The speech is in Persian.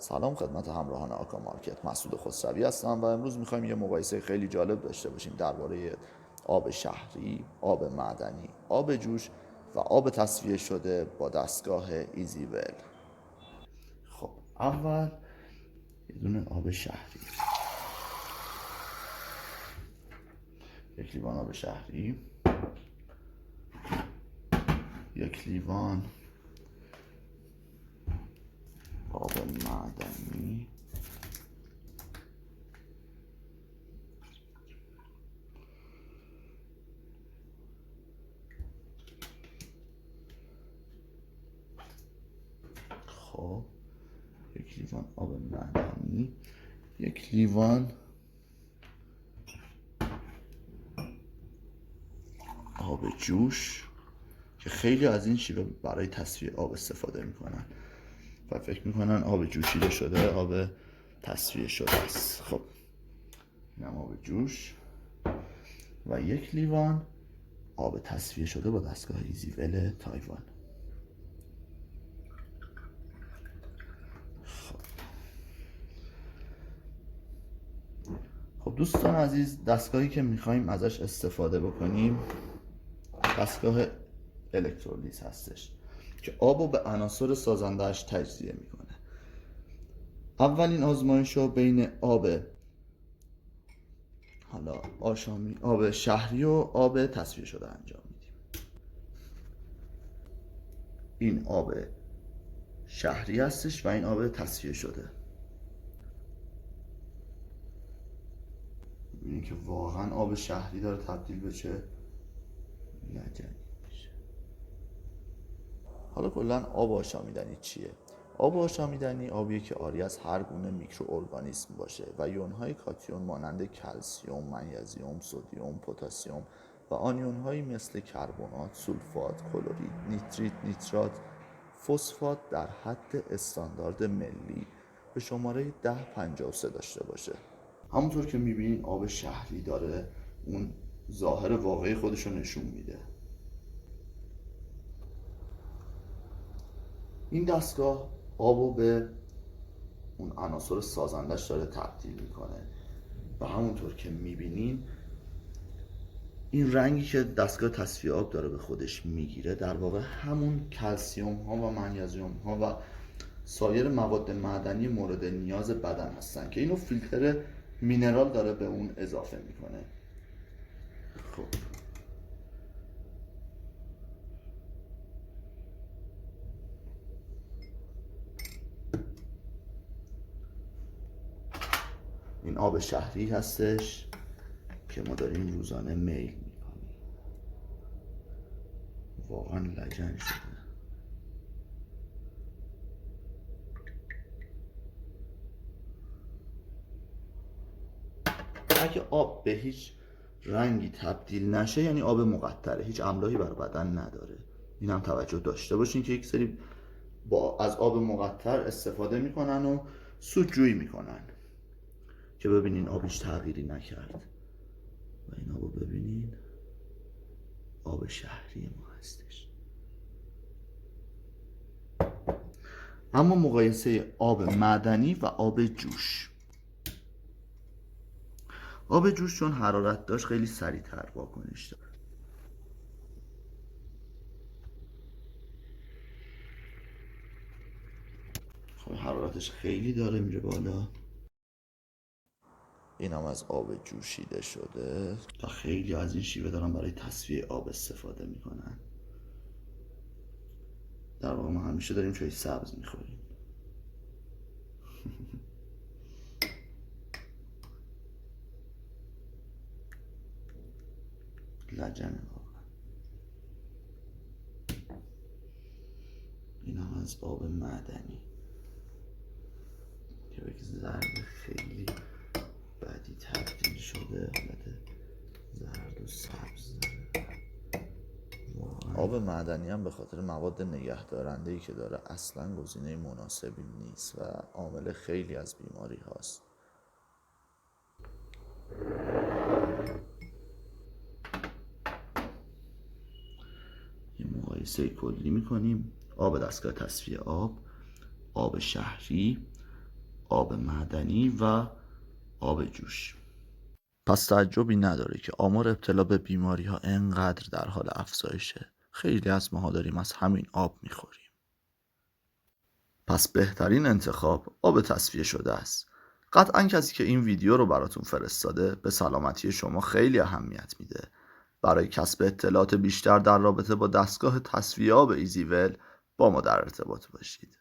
سلام خدمت همراهان آکا مارکت. مسعود خسروی هستم و امروز میخوایم یه مقایسه خیلی جالب داشته باشیم درباره آب شهری، آب معدنی، آب جوش و آب تصفیه شده با دستگاه ایزی ول. خب اول یه دونه آب شهری، یک لیوان آب شهری، یک لیوان آب معدنی، خب یک لیوان آب معدنی، یک لیوان آب جوش که خیلی از این شیوه برای تصفیه آب استفاده میکنن و فکر میکنن آب جوشیده شده آب تصفیه شده است. خب اینم آب جوش و یک لیوان آب تصفیه شده با دستگاه ایزی ول تایوان. خب دوستان عزیز، دستگاهی که میخوایم ازش استفاده بکنیم دستگاه الکترولیز هستش که آب به عناصر سازندهش تجزیه میکنه. اولین آزمایش رو بین آب آشامی، آب شهری و آب تصفیه شده انجام میدیم. این آب شهری هستش و این آب تصفیه شده. ببینید که واقعا آب شهری داره تبدیل به چه لجنی میشه. حالا کلا آب آشامیدنی چیه؟ آب آشامیدنی آبیه که عاری از هر گونه میکروارگانیسم باشه و یون‌های کاتیون مانند کلسیم، منیزیم، سدیم، پتاسیم و آنیون‌هایی مثل کربنات، سولفات، کلورید، نیتریت، نیترات، فسفات در حد استاندارد ملی به شماره 1053 داشته باشه. همونطور که میبینین آب شهری داره اون ظاهر واقعی خودش رو نشون میده. این دستگاه آبو به اون عناصر سازندش داره تبدیل میکنه و همونطور که میبینین این رنگی که دستگاه تصفیه آب داره به خودش میگیره در واقع همون کلسیم ها و منیزیم ها و سایر مواد معدنی مورد نیاز بدن هستن که اینو فیلتر مینرال داره به اون اضافه میکنه. خب این آب شهری هستش که ما داریم روزانه میل میکنیم. واقعا لجن شده. اگه آب به هیچ رنگی تبدیل نشه یعنی آب مقطره، هیچ املاحی بر بدن نداره. این هم توجه داشته باشین که یک سری از آب مقطر استفاده میکنن و سودجویی میکنن که ببینین آب هیچ تغییری نکرد و این آبو ببینین آب شهری ما هستش. اما مقایسه آب معدنی و آب جوش. آب جوش چون حرارت داشت خیلی سریعتر واکنش داد. خب حرارتش خیلی داره میره بالا. این هم از آب جوشیده شده و خیلی از این شیوه دارن برای تصفیه آب استفاده میکنن. در واقع ما همیشه داریم چای سبز میخوریم. لجنه واقعا. این هم از آب معدنی که به زرد خیلی بدی تبدیل شده، حالت زرد و سبز داره. آب معدنی هم به خاطر مواد نگهدارنده‌ای که داره اصلا گزینه مناسبی نیست و عامل خیلی از بیماری هاست. یه مقایسه کلی میکنیم. آب دستگاه تصفیه آب، آب شهری، آب معدنی و آب جوش. پس تعجبی نداره که آمار ابتلا به بیماری ها انقدر در حال افزایشه. خیلی از ماها داریم از همین آب میخوریم. پس بهترین انتخاب آب تصفیه شده است. قطعا کسی که این ویدیو رو براتون فرستاده به سلامتی شما خیلی اهمیت میده. برای کسب اطلاعات بیشتر در رابطه با دستگاه تصفیه آب ایزیول با ما در ارتباط باشید.